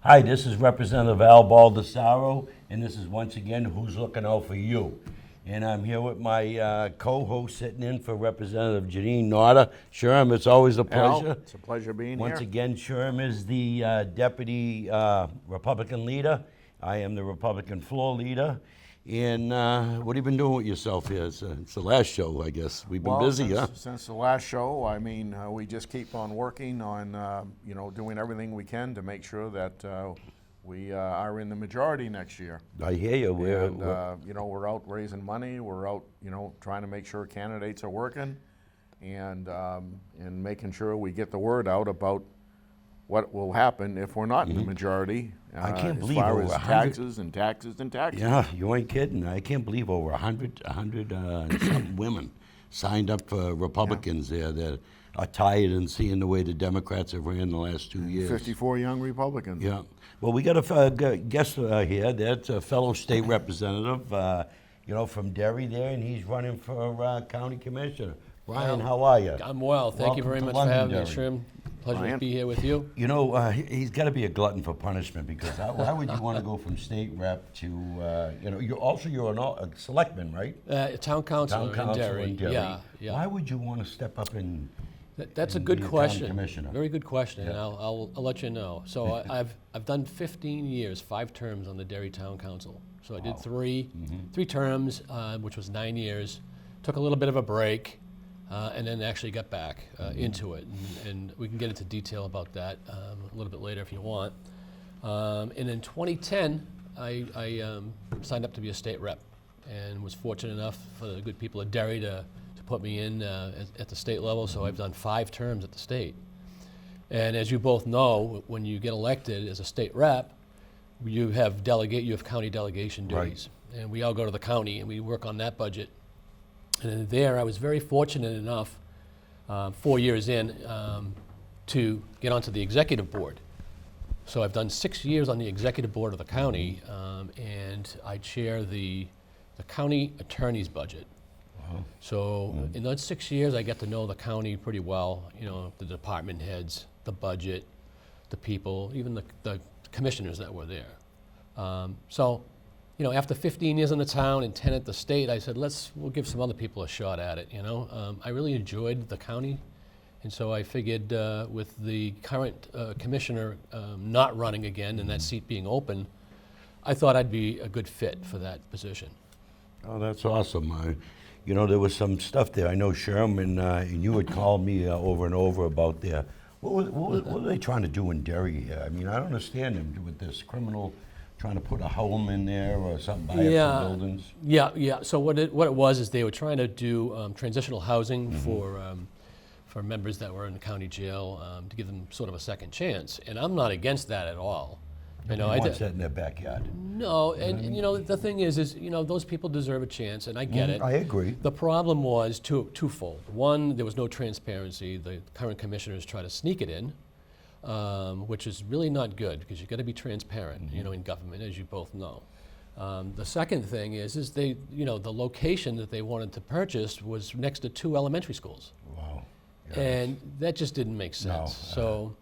Hi, this is Representative Al Baldessaro, and this is once again Who's Looking Out for You. And I'm here with my co-host sitting in for Representative Janine Notter. Sherm, it's always a pleasure. Al, it's a pleasure being Once here. again, Sherm is the Deputy Republican leader. I am the Republican floor leader. And what have you been doing with yourself here? It's the last show, I guess. We've been busy, huh? Since the last show, I mean, we just keep on working on, doing everything we can to make sure that we are in the majority next year. I hear you. We're out raising money. We're out, trying to make sure candidates are working, and making sure we get the word out about what will happen if we're not in the majority. I can't believe as far over as 100 taxes and taxes and taxes. Yeah, you ain't kidding. I can't believe over 100 and some women signed up for Republicans there that are tired and seeing the way the Democrats have ran the last 2 years. 54 young Republicans. Yeah. Well, we got a guest here. That's a fellow state representative, from Derry there, and he's running for county commissioner. Ryan, how are you? I'm well. Thank you very much for having me, Sherm. Pleasure to be here with you. He's got to be a glutton for punishment, because why would you want to go from state rep to, you're a selectman, right? Town councilor in Derry. Yeah. Why would you want to step up and That's a and good be a question. county commissioner? Very good question, and Yeah. I'll let you know. So I've done 15 years, 5 terms on the Derry Town Council. So I did three terms, which was 9 years. Took a little bit of a break. And then actually got back into it, and we can get into detail about that a little bit later if you want. And in 2010, I signed up to be a state rep, and was fortunate enough for the good people of Derry to put me in at the state level. So I've done 5 terms at the state. And as you both know, when you get elected as a state rep, you have county delegation duties, and we all go to the county and we work on that budget. And there, I was very fortunate enough, 4 years in, to get onto the executive board. So I've done 6 years on the executive board of the county, and I chair the county attorney's budget. Wow. So in those 6 years, I get to know the county pretty well. The department heads, the budget, the people, even the commissioners that were there. After 15 years in the town and 10 at the state, I said, we'll give some other people a shot at it, I really enjoyed the county, and so I figured with the current commissioner not running again and that seat being open, I thought I'd be a good fit for that position. Oh, that's awesome. There was some stuff there. I know Sherm and you had called me over and over about what are they trying to do in Derry here? I mean, I don't understand them with this criminal trying to put a home in there or something, buy up some buildings. Yeah. So what it was is they were trying to do transitional housing for members that were in the county jail to give them sort of a second chance. And I'm not against that at all. I want that in their backyard. No, and the thing is those people deserve a chance, and I get it. I agree. The problem was twofold. One, there was no transparency. The current commissioners try to sneak it in. Which is really not good, because you've got to be transparent, in government, as you both know. The second thing is they, the location that they wanted to purchase was next to 2 elementary schools. Wow. Yes. And that just didn't make sense. No.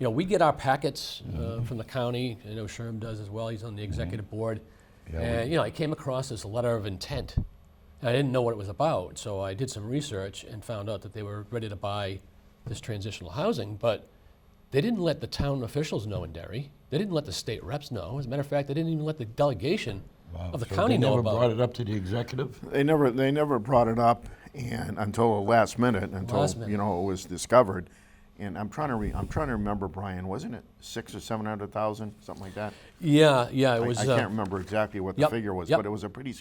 So, we get our packets from the county. I know Sherm does as well. He's on the executive board. Yeah, And, I came across this letter of intent. I didn't know what it was about, so I did some research and found out that they were ready to buy this transitional housing, but they didn't let the town officials know in Derry. They didn't let the state reps know. As a matter of fact, they didn't even let the delegation of the county know about it. They never brought it up to the executive? They never brought it up, and until the last minute, it was discovered. And I'm trying to remember, Brian. Wasn't it 600,000 or 700,000, something like that? Yeah. It was. I can't remember exactly what the figure was, but it was a pretty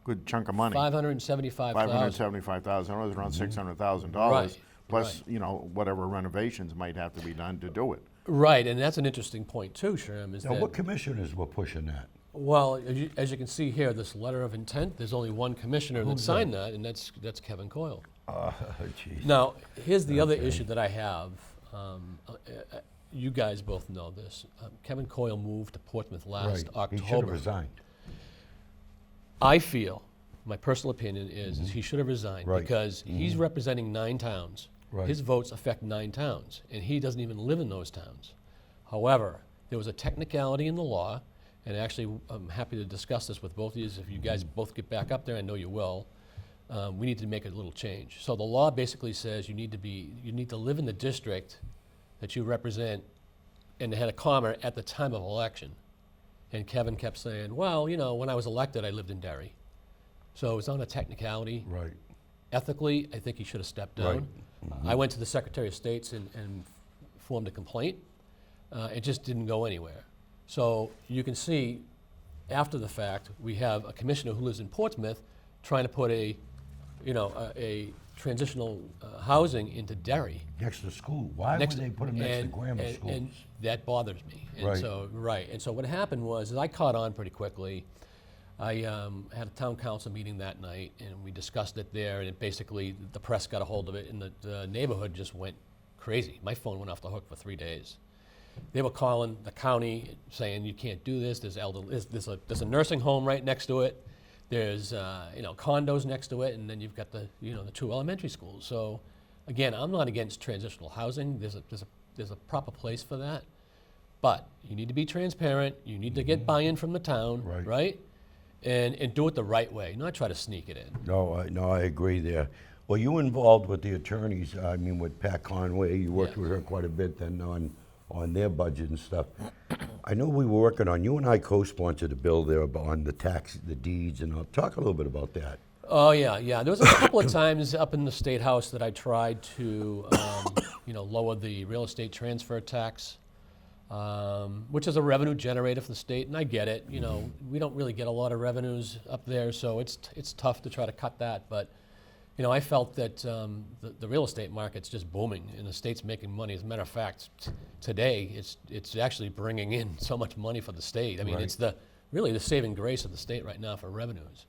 good chunk of money. $575,000. $575,000. It was around $600,000. Right. Plus, whatever renovations might have to be done to do it. Right, and that's an interesting point too, Sherm. Now, what commissioners were pushing that? Well, as you can see here, this letter of intent, there's only one commissioner that signed that, and that's Kevin Coyle. Jeez. Now, here's the other issue that I have. You guys both know this. Kevin Coyle moved to Portsmouth last October. He should have resigned. I feel, my personal opinion is he should have resigned, because he's representing 9 towns. Right. His votes affect 9 towns, and he doesn't even live in those towns. However, There was a technicality in the law, and actually I'm happy to discuss this with both of you. If you guys both get back up there, I know you will. We need to make a little change. So the law basically says you need to live in the district that you represent, and they had a comma at the time of election. And Kevin kept saying, well, you know, when I was elected, I lived in Derry. So it's on a technicality. Right. Ethically, I think he should have stepped down. Right. I went to the Secretary of State and formed a complaint. It just didn't go anywhere. So you can see, after the fact, we have a commissioner who lives in Portsmouth trying to put a transitional housing into Derry. Next to school. Why would they put them next to grammar schools? And that bothers me. And Right. So, right. And so what happened was I caught on pretty quickly. I had a town council meeting that night, and we discussed it there, and it basically, the press got a hold of it, and the neighborhood just went crazy. My phone went off the hook for 3 days. They were calling the county saying, you can't do this, there's a nursing home right next to it, there's condos next to it, and then you've got the 2 elementary schools. So again, I'm not against transitional housing. There's a proper place for that, but you need to be transparent. You need to get buy-in from the town, right? And do it the right way, not try to sneak it in. No, I agree there. Well, you involved with the attorneys, I mean, with Pat Conway, you worked with her quite a bit then on their budget and stuff. I know we were working on, you and I co-sponsored a bill there on the tax, the deeds, and I'll talk a little bit about that. Oh, yeah. There was a couple of times up in the State House that I tried to, lower the real estate transfer tax, which is a revenue generator for the state, and I get it. You know, we don't really get a lot of revenues up there, so it's tough to try to cut that. But, I felt that the real estate market's just booming, and the state's making money. As a matter of fact, today it's actually bringing in so much money for the state. I mean, it's really the saving grace of the state right now for revenues.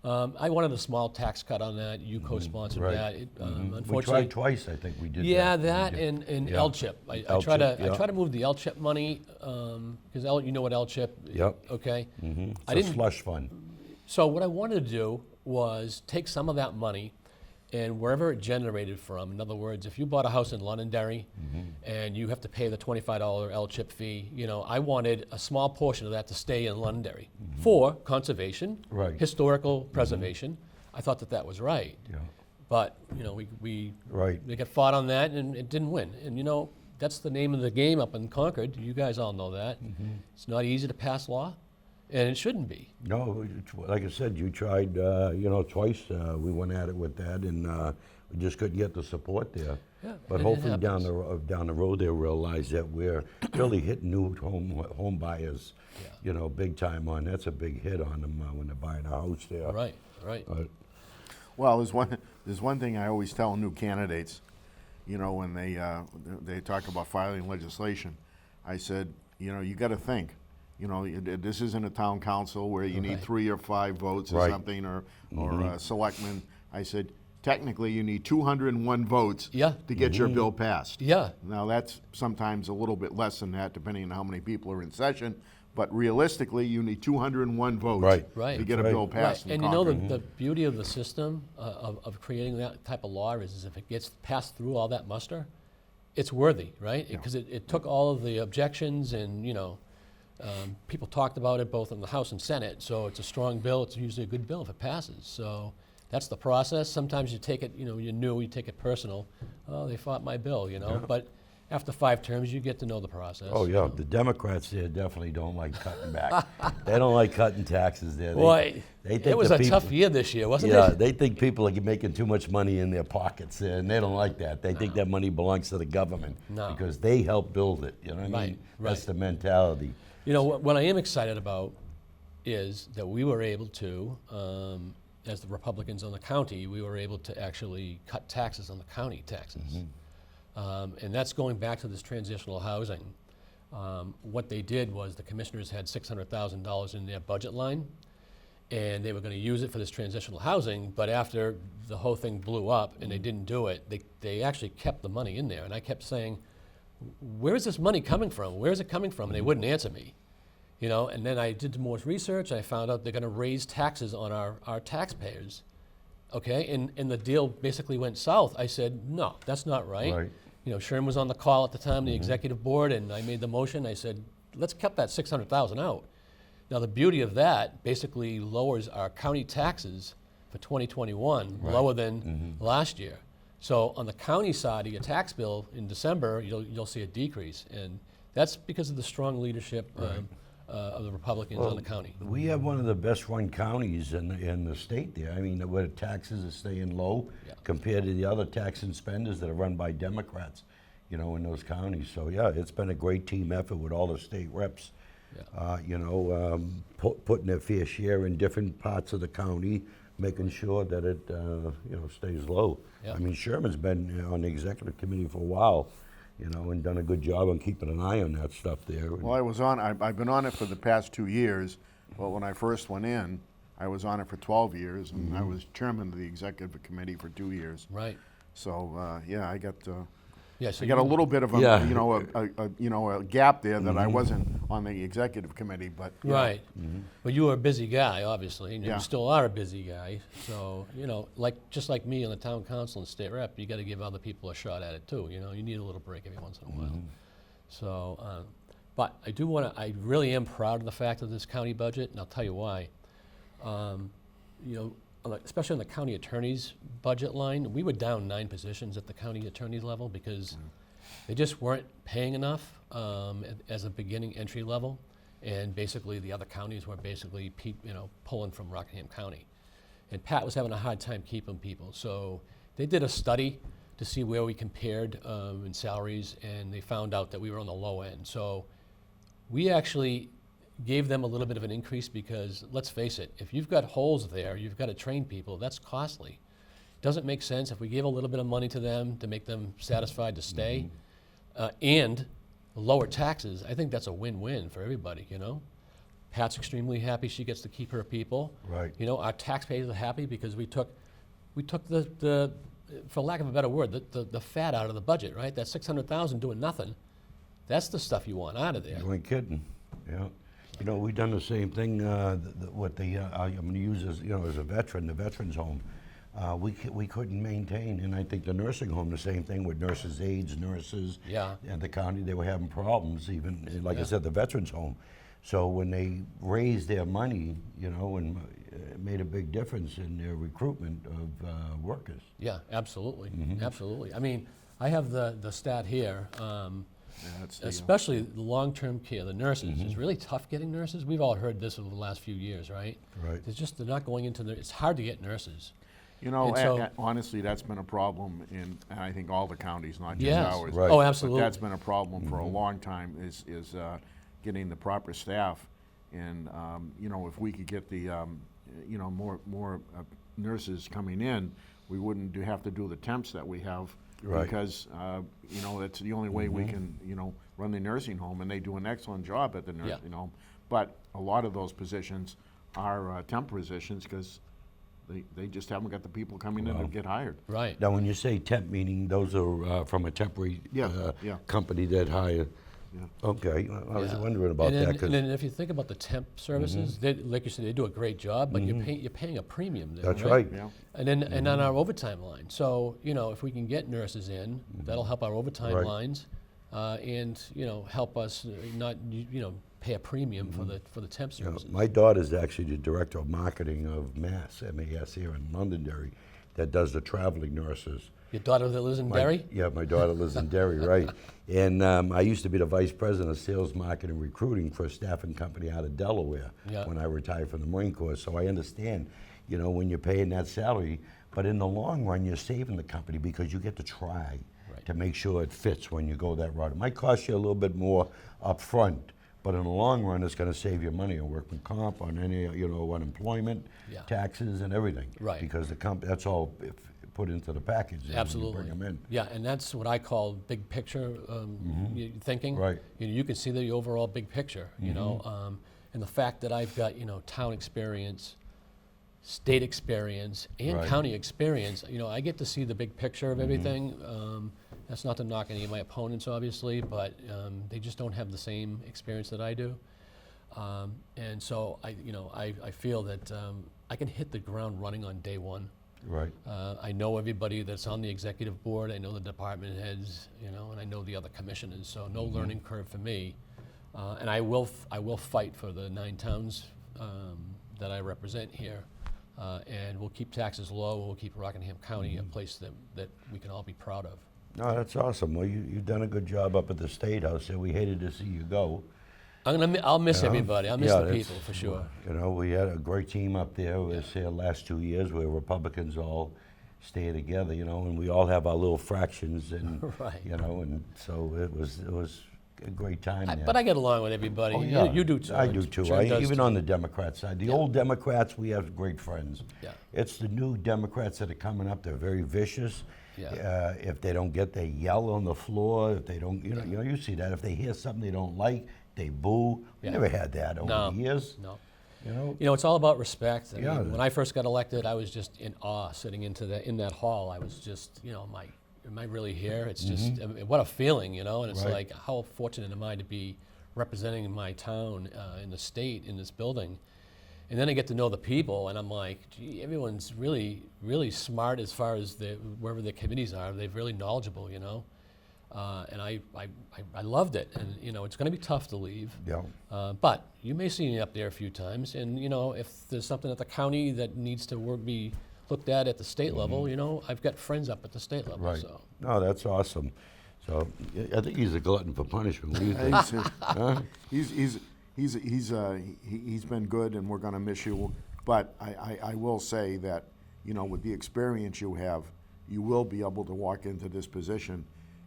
I wanted a small tax cut on that. You co-sponsored that. Unfortunately, We tried twice, I think we did. yeah, that. that and Yeah. L-chip. I try to move the L-chip money because you know what L-chip. Yep. Okay. It's I a didn't. slush fund. So what I wanted to do was take some of that money and wherever it generated from. In other words, if you bought a house in Londonderry and you have to pay the $25 L-chip fee, I wanted a small portion of that to stay in Londonderry for conservation, historical preservation. I thought that was right. Yeah. But, we got fought on that and it didn't win. And, that's the name of the game up in Concord. You guys all know that. It's not easy to pass law, and it shouldn't be. No, like I said, you tried, twice. We went at it with that, and we just couldn't get the support there. Yeah, But and it hopefully down happens. the road, they'll realize that we're really hitting new home buyers, big time on. That's a big hit on them when they're buying a house there. Right. Well, there's one thing I always tell new candidates, when they talk about filing legislation. I said, you got to think. This isn't a town council where you need 3 or 5 votes or something, or selectmen. I said, technically, you need 201 votes to get your bill passed. Yeah. Now, that's sometimes a little bit less than that, depending on how many people are in session. But realistically, you need 201 votes Right. to get a bill passed. And in Concord. the beauty of the system of creating that type of law is if it gets passed through all that muster, it's worthy, right? Because it took all of the objections and, people talked about it both in the House and Senate, so it's a strong bill. It's usually a good bill if it passes. So that's the process. Sometimes you take it, you take it personal. Oh, they fought my bill, But after 5 terms, you get to know the process. Oh, yeah. The Democrats there definitely don't like cutting back. They don't like cutting taxes there. Boy, they think it was the a people- tough year this year, wasn't Yeah, it? they think people are making too much money in their pockets, and they don't like that. They think that money belongs to the government because they help build it. You know what I mean? That's the mentality. What I am excited about is that we were able to, as the Republicans on the county, we were able to actually cut taxes on the county taxes. And that's going back to this transitional housing. What they did was the commissioners had $600,000 in their budget line, and they were going to use it for this transitional housing, but after the whole thing blew up and they didn't do it, they actually kept the money in there. And I kept saying, where is this money coming from? Where is it coming from? And they wouldn't answer me. And then I did more research. I found out they're going to raise taxes on our taxpayers. Okay, and the deal basically went south. I said, no, that's not right. Sherm was on the call at the time, the executive board, and I made the motion. I said, let's cut that 600,000 out. Now, the beauty of that basically lowers our county taxes for 2021 lower than last year. So on the county side of your tax bill in December, you'll see a decrease, and that's because of the strong leadership of the Republicans on the county. We have one of the best run counties in the state there. I mean, where taxes are staying low compared to the other tax and spenders that are run by Democrats, in those counties. So yeah, it's been a great team effort with all the state reps, putting their fair share in different parts of the county, making sure that it, stays low. Yeah. I mean, Sherman's been on the executive committee for a while, and done a good job on keeping an eye on that stuff there. Well, I've been on it for the past 2 years, but when I first went in, I was on it for 12 years, and I was chairman of the executive committee for 2 years. Right. So, yeah, I got So I got a little bit of a, Yeah. a gap there that I wasn't on the executive committee, but. Right. But you were a busy guy, obviously, and Yeah. you still are a busy guy. So, just like me on the town council and state rep, you got to give other people a shot at it too. You need a little break every once in a while. So, but I really am proud of the fact of this county budget, and I'll tell you why. Especially on the county attorney's budget line, we were down 9 positions at the county attorney level because they just weren't paying enough as a beginning entry level, and basically the other counties were basically pulling from Rockingham County, and Pat was having a hard time keeping people. So they did a study to see where we compared in salaries, and they found out that we were on the low end. So we actually gave them a little bit of an increase because, let's face it, if you've got holes there, you've got to train people, that's costly. Doesn't make sense if we give a little bit of money to them to make them satisfied to stay and lower taxes. I think that's a win-win for everybody, Pat's extremely happy she gets to keep her people. Right. Our taxpayers are happy because we took the for lack of a better word, the fat out of the budget, right? That 600,000 doing nothing, that's the stuff you want out of there. You ain't kidding, yeah. We've done the same thing with the, I'm going to use as a veteran, the veterans home. We couldn't maintain, and I think the nursing home, the same thing with nurses' aides, nurses. Yeah. And the county, they were having problems even, like I said, the veterans home. So when they raised their money, and it made a big difference in their recruitment of workers. Yeah, absolutely, absolutely. I mean, I have the stat here. Especially the long-term care, the nurses. It's really tough getting nurses. We've all heard this over the last few years, right? Right. They're not going into it's hard to get nurses. Honestly, that's been a problem in, I think, all the counties, not just Yes. ours. Right. Oh, But absolutely. that's been a problem for a long time, is getting the proper staff. And, if we could get the, more nurses coming in, we wouldn't have to do the temps that we have. Right. Because, that's the only way we can, run the nursing home, and they do an excellent job at the nursing home. But a lot of those positions are temp positions because they just haven't got the people coming in to get hired. Right. Now, when you say temp, meaning those are from a temporary Yeah. company that hire. Yeah. Okay, I was Yeah. wondering about and then, that and then if you think about the temp services, they, like you said, they do a great job, but you're paying a premium there. that's right. Yeah. And then and on our overtime line. So if we can get nurses in, that'll help our overtime Right. lines, and help us not pay a premium for the temp services. My daughter's actually the director of marketing of MAS here in Londonderry, that does the traveling nurses. Your daughter that lives in Derry? Yeah, my daughter lives in Derry, right. And I used to be the vice president of sales, marketing, and recruiting for a staffing company out of Delaware when I retired from the Marine Corps. So I understand, when you're paying that salary, but in the long run, you're saving the company because you get to try to make sure it fits when you go that route. It might cost you a little bit more up front, but in the long run, it's going to save you money on workman comp, on any, unemployment, taxes, and everything. Right. Because that's all put into the package. Absolutely. When you bring them in. Yeah, and that's what I call big picture thinking. Right. You can see the overall big picture, and the fact that I've got, town experience, state experience, and Right. county experience, I get to see the big picture of everything. That's not to knock any of my opponents, obviously, but they just don't have the same experience that I do. And so I feel that I can hit the ground running on day one. Right. I know everybody that's on the executive board. I know the department heads, and I know the other commissioners. So no learning curve for me. And I will fight for the 9 towns that I represent here. And we'll keep taxes low, we'll keep Rockingham County a place that we can all be proud of. No, that's awesome. Well, you've done a good job up at the State House, and we hated to see you go. I'll miss You know? everybody. I'll miss Yeah, the that's- people for sure. You know, we had a great team up there. We was here last 2 years where Republicans all stay together, you know, and we all have our little fractions, and Right. you know, and so it was a great time there. But I get along with everybody. Oh, yeah. You do too. I and do too. Sherm does Even too. on the Democrat side. The old Democrats, we have great friends. Yeah. It's the new Democrats that are coming up. They're very vicious. Yeah. If they don't get, they yell on the floor. If they don't, you know, you see that. If they hear something they don't like, they boo. We Yeah. never had that over No. the years. No. You know. You know, it's all about respect. I Yeah. mean, when I first got elected, I was just in awe sitting in that hall. I was just, you know, am I really here? It's just, I mean, what a feeling, you know? And it's Right. like, how fortunate am I to be representing my town in the state, in this building? And then I get to know the people, and I'm like, gee, everyone's really, really smart as far as wherever their committees are. They're really knowledgeable, you know? And I loved it. And, you know, it's going to be tough to leave. Yeah. But you may see me up there a few times, and you know, if there's something at the county that needs to be looked at the state level, you know, I've got friends up at the state level. Right. So No, that's awesome. So I think he's a glutton for punishment. What do you think? Huh? He's been good, and we're going to miss you. But I will say that, you know, with the experience you have, you will be able to walk into this position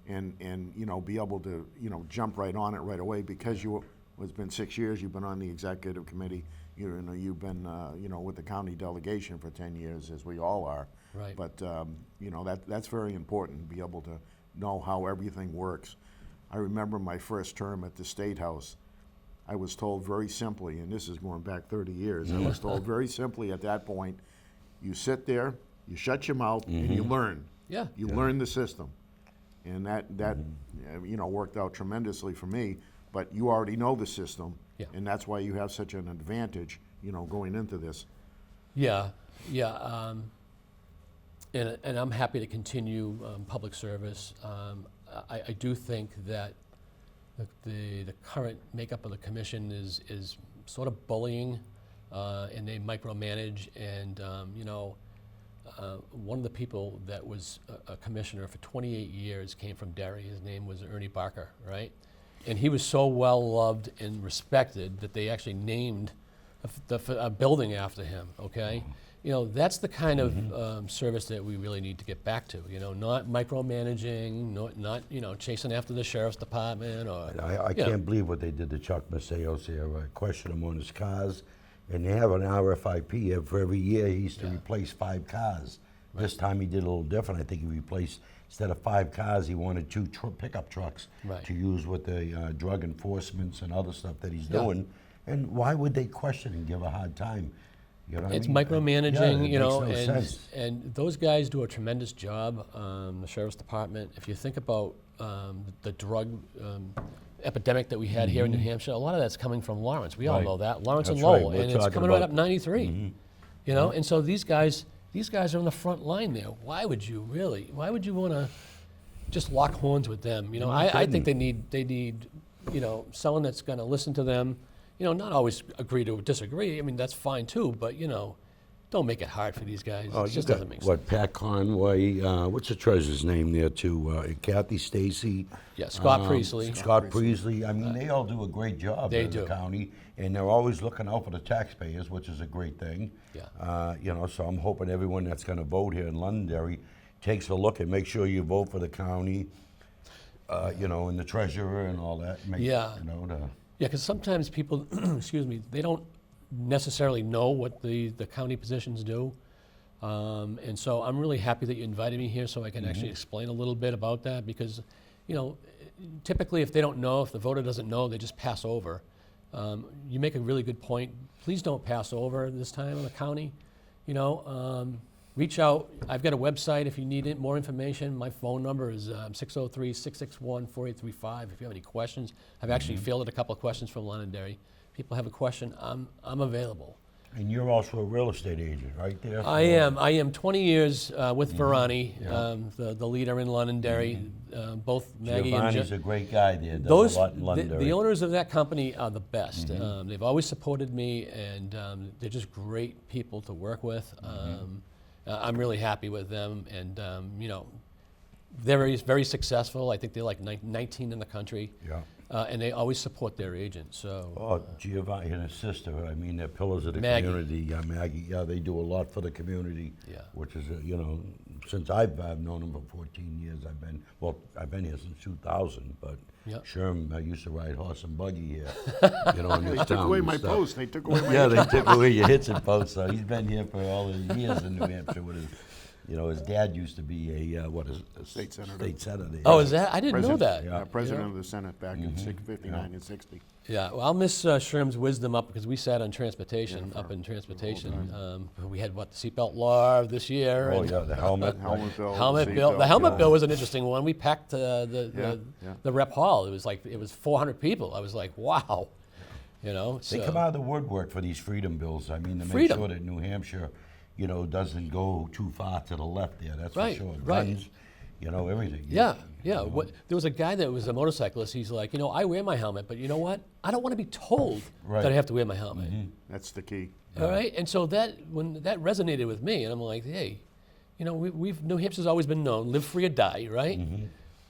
and you know, be able to, you know, jump right on it right away, because it's been 6 years, you've been on the executive committee, you know, you've been, you know, with the county delegation for 10 years, as we all are. Right. But, you know, that's very important, to be able to know how everything works. I remember my first term at the State House. I was told very simply, and this is going back 30 years, I was told very simply at that point, you sit there, you shut your mouth, and you learn. Yeah. You learn the system. And that you know, worked out tremendously for me, but you already know the system, Yeah. and that's why you have such an advantage, you know, going into this. yeah, yeah. And I'm happy to continue public service. I do think that the current makeup of the commission is sort of bullying, and they micromanage. And you know, one of the people that was a commissioner for 28 years came from Derry. His name was Ernie Barker, right? And he was so well loved and respected that they actually named a building after him. Okay. You know, that's the kind of service that we really need to get back to. You know, not micromanaging, not you know, chasing after the sheriff's department or. I you know. can't believe what they did to Chuck Maceos here. I questioned him on his cars, and they have an RFIP for every year. He used to replace 5 cars. This time he did a little different. I think he replaced, instead of 5 cars, he wanted 2 pickup trucks Right. to use with the drug enforcements and other stuff that he's Yeah. doing. And why would they question and give a hard time? You know what It's I mean? micromanaging, it you know, makes no sense. and those guys do a tremendous job. The sheriff's department. If you think about the drug epidemic that we had here in New Hampshire, a lot of that's coming from Lawrence. We all Right. know that, Lawrence and That's right. Lowell, We're and it's talking coming right about- up 93. You know, and so these guys are on the front line there. Why would you want to just lock horns with them? You know, I think they need, you know, someone that's going to listen to them. You know, not always agree to disagree. I mean, that's fine too, but you know, don't make it hard for these guys. Oh, It you just got, doesn't make sense. what, Pat Conway, what's the treasurer's name there too? Kathy Stacy. Yeah, Scott Priestley. Scott Priestley. I mean, they all do a great job They in the do. county, and they're always looking out for the taxpayers, which is a great thing. Yeah. You know, so I'm hoping everyone that's going to vote here in Londonderry takes a look and make sure you vote for the county, you know, and the treasurer and all that. Yeah. You know, Yeah, because sometimes people, excuse me, they don't necessarily know what the county positions do. And so I'm really happy that you invited me here so I can actually explain a little bit about that, because, you know, typically if they don't know, if the voter doesn't know, they just pass over. You make a really good point. Please don't pass over this time in the county. You know, reach out. I've got a website if you need more information. My phone number is 603-661-4835. If you have any questions, I've actually fielded a couple of questions from Londonderry. People have a question, I'm available. And you're also a real estate agent, right there? I am 20 years with Verani, the leader in Londonderry. Both Maggie and Giovanni's a great guy there. Does those a lot in Londonderry. the owners of that company are the best. They've always supported me, and they're just great people to work with. I'm really happy with them, and you know, they're very successful. I think they're like 19 in the country. Yeah. And they always support their agent. So Oh, Giovanni and his sister, I mean, they're pillars of the Maggie. community. Maggie, yeah, they do a lot for the community. Yeah. Which is, you know, since I've known them for 14 years, I've been here since 2000, but Yep. Sherm, I used to ride horse and buggy here, you know, in this They took town away and my stuff. post, they took away my. Yeah, they took away your hits and posts, so he's been here for all the years in New Hampshire with his, you know, his dad used to be a State senator. State senator. oh, is that? I didn't know President- that. Yeah. President of the Senate back in 59 and 60. Yeah, well, I'll miss Sherm's wisdom up because we sat on transportation, up in transportation. We had, what, the seatbelt law this year? Oh, and yeah, the helmet. Helmet bill. helmet seat bill. belt, The helmet yeah. bill was an interesting one. We packed Yeah, the yeah. rep hall. It was 400 people. I was like, wow, you know. They so- come out of the woodwork for these freedom bills. I mean, to make Freedom. sure that New Hampshire, you know, doesn't go too far to the left there. That's Right, for sure. right. Guns, you know, everything. Yeah, yeah. There was a guy that was a motorcyclist. He's like, you know, I wear my helmet, but you know what? I don't want to be told Right. that I have to wear my helmet. That's the key. All right, and so when that resonated with me, and I'm like, hey, you know, New Hampshire's always been known, live free or die, right?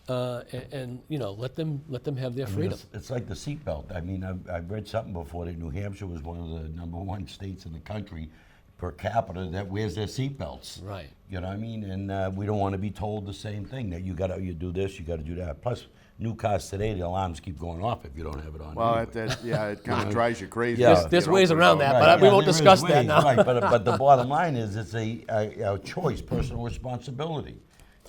And you know, let them have their I mean, freedom. it's like the seatbelt. I mean, I've read something before that New Hampshire was one of the #1 states in the country per capita that wears their seatbelts. Right. You know what I mean? And we don't want to be told the same thing, that you do this, you got to do that. Plus, new cars today, the alarms keep going off if you don't have it on. Well, anyway. it kind of drives you crazy. Yeah. if There's you don't ways put it around on. that, Right, but we won't there is discuss that ways, now. Right, but the bottom line is it's a choice, personal responsibility.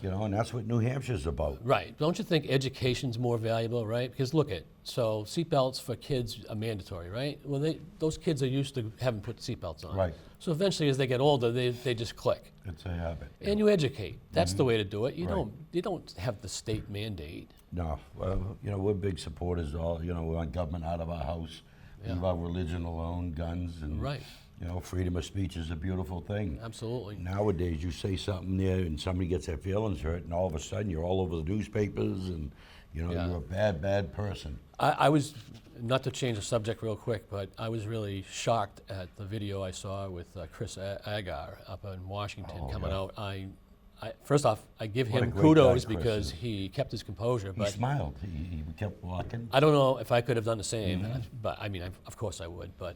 You know, and that's what New Hampshire's about. Right. Don't you think education's more valuable, right? Because look so seatbelts for kids are mandatory, right? Well, those kids are used to having put seatbelts on. Right. So eventually, as they get older, they just click. It's a habit. And you educate. That's the way to do it. You Right. don't have the state mandate. No, well, you know, we're big supporters. We want government out of our house. Yeah. Leave our religion alone, guns, and Right. you know, freedom of speech is a beautiful thing. Absolutely. Nowadays, you say something there, and somebody gets their feelings hurt, and all of a sudden, you're all over the newspapers, and you know, Yeah. you're a bad person. I was, not to change the subject real quick, but I was really shocked at the video I saw with Chris Agar up in Washington coming yeah. out. First off, I give What a him great kudos guy Chris because is. he kept his composure. He But smiled. He kept walking. I don't know if I could have done the same. But I mean, of course I would. But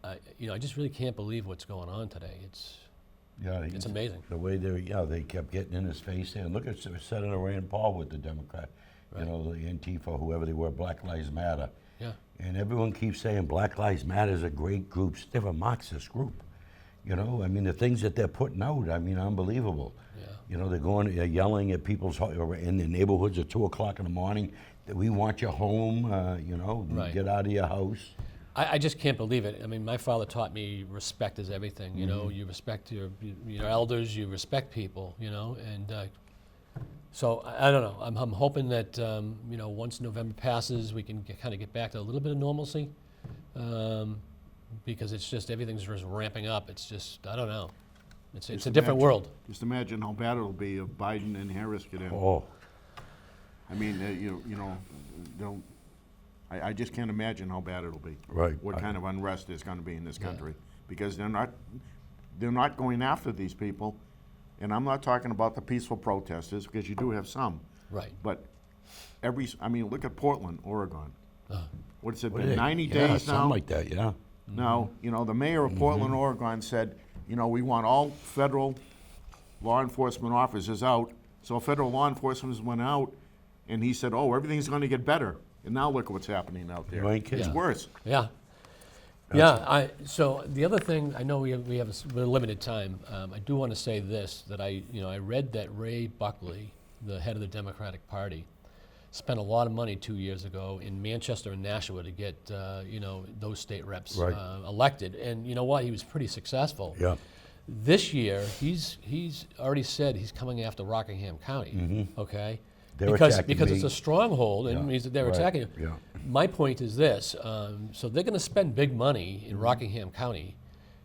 I just really can't believe what's going on today. Yeah, It's amazing. The way they kept getting in his face there. And look at Senator Rand Paul with the Democrat. Right. You know, the Antifa, whoever they were, Black Lives Matter. Yeah. And everyone keeps saying Black Lives Matter is a great group. They're a Marxist group. You know, I mean, the things that they're putting out, I mean, unbelievable. Yeah. You know, they're yelling at people's in their neighborhoods at 2 o'clock in the morning that we want you home. You know, Right. get out of your house. I just can't believe it. I mean, my father taught me respect is everything. You know, you respect your elders, you respect people. You know, and so I don't know. I'm hoping that once November passes, we can kind of get back to a little bit of normalcy, because it's just everything's just ramping up. It's just I don't know. It's Just a different imagine- world. Just imagine how bad it'll be if Biden and Harris get in. Oh, I mean, I just can't imagine how bad it'll be. Right. What kind of unrest there's going to be in this country, because they're not going after these people, and I'm not talking about the peaceful protesters, because you do have some. Right. But look at Portland, Oregon. What's it what been, is it? 90 Yeah, days something now? like that. Yeah. Now, the mayor of Portland, Oregon said, we want all federal law enforcement officers out. So federal law enforcement went out, and he said, oh, everything's going to get better. And now look at what's happening out there. You ain't kidding. It's worse. Yeah. Yeah. So the other thing, I know we have a limited time. I do want to say this, that I read that Ray Buckley, the head of the Democratic Party, spent a lot of money 2 years ago in Manchester and Nashua to get those state reps Right. elected. And you know what? He was pretty successful. Yeah. This year, he's already said he's coming after Rockingham County. Okay. They're because attacking it's me. a stronghold, and Yeah, they're right, attacking you. yeah. My point is this: so they're going to spend big money in Rockingham County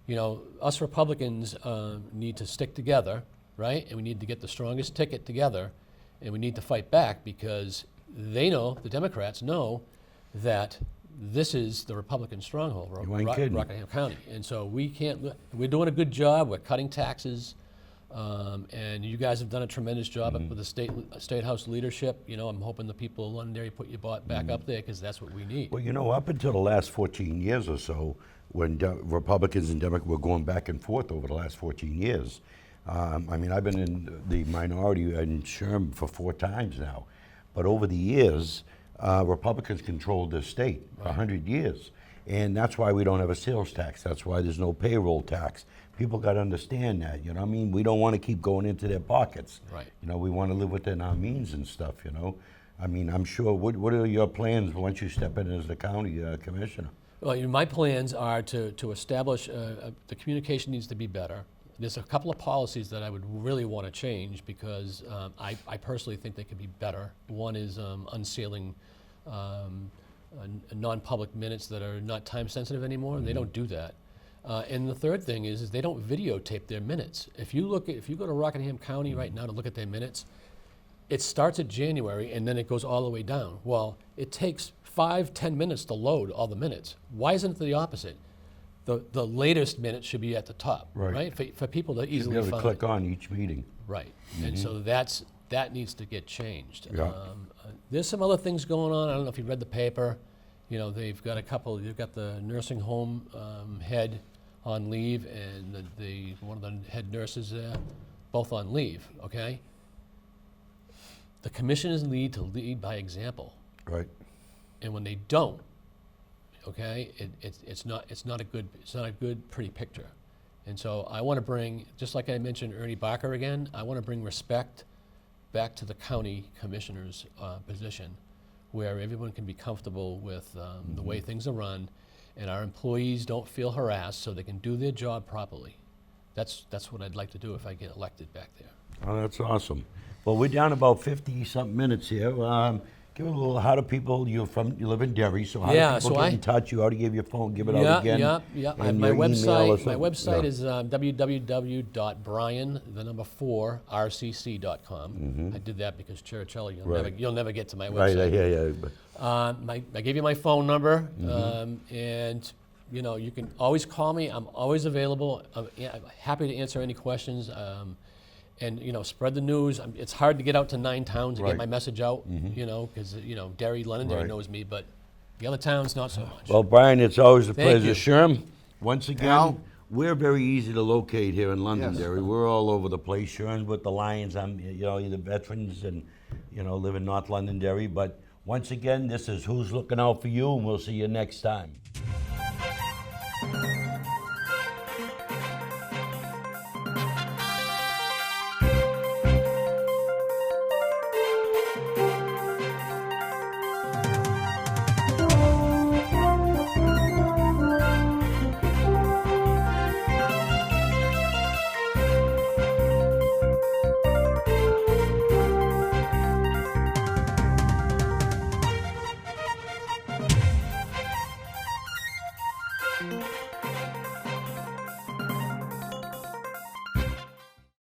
you know, us Republicans need to stick together, right? And we need to get the strongest ticket together, and we need to fight back because they know, the Democrats know, that this is the Republican stronghold, You ain't kidding. Rockingham County. And so we can't, we're doing a good job, we're cutting taxes, and you guys have done a tremendous job with the state house leadership. You know, I'm hoping the people of Londonderry put your back up there because that's what we need. Well, you know, up until the last 14 years or so, when Republicans and Democrats were going back and forth over the last 14 years, I mean, I've been in the minority in Sherm for 4 times now. But over the years, Republicans controlled the state for 100 years. And that's why we don't have a sales tax. That's why there's no payroll tax. People got to understand that, you know what I mean? We don't want to keep going into their pockets. Right. You know, we want to live within our means and stuff, you know? I mean, I'm sure, what are your plans once you step in as the county commissioner? Well, you know, my plans are to establish, the communication needs to be better. There's a couple of policies that I would really want to change because I personally think they could be better. One is unsealing non-public minutes that are not time sensitive anymore, and they don't do that. And the third thing is they don't videotape their minutes. If you go to Rockingham County right now to look at their minutes, it starts at January and then it goes all the way down. Well, it takes 5-10 minutes to load all the minutes. Why isn't it the opposite? The latest minute should be at the top, Right. For people to You'll easily be able to find. click on each meeting. Right, and so that needs to get changed. Yeah. There's some other things going on. I don't know if you read the paper. You know, they've got the nursing home head on leave, and one of the head nurses there, both on leave. Okay. The commissioners need to lead by example, Right. and when they don't, okay, it's not a good pretty picture. And so I want to bring, just like I mentioned Ernie Barker again, I want to bring respect back to the county commissioner's position, where everyone can be comfortable with the way things are run, and our employees don't feel harassed, so they can do their job properly. That's what I'd like to do if I get elected back there. Oh, that's awesome. Well, we're down about 50-something minutes here. Give a little, how do people, you live in Derry, so how Yeah, do people so get in touch? You already gave your phone, give it out Yeah, again. yeah. And My your email or website something? is www.brian4rcc.com. I did that because Chirichiello, you'll never get to my Right, website. yeah. I gave you my phone number, and you know, you can always call me. I'm always available. I'm happy to answer any questions. And you know, spread the news. It's hard to get out to 9 towns to Right. get my message out. You know, because Derry, Londonderry Right. knows me, but the other towns not so much. Well, Brian, it's always a Thank pleasure. you. Sherm, once again, Al? we're very easy to locate here in Londonderry. Yes. We're all over the place. Sherm with the Lions, I'm, either veterans and, live in North Londonderry. But once again, this is Who's Looking Out for You, and we'll see you next time.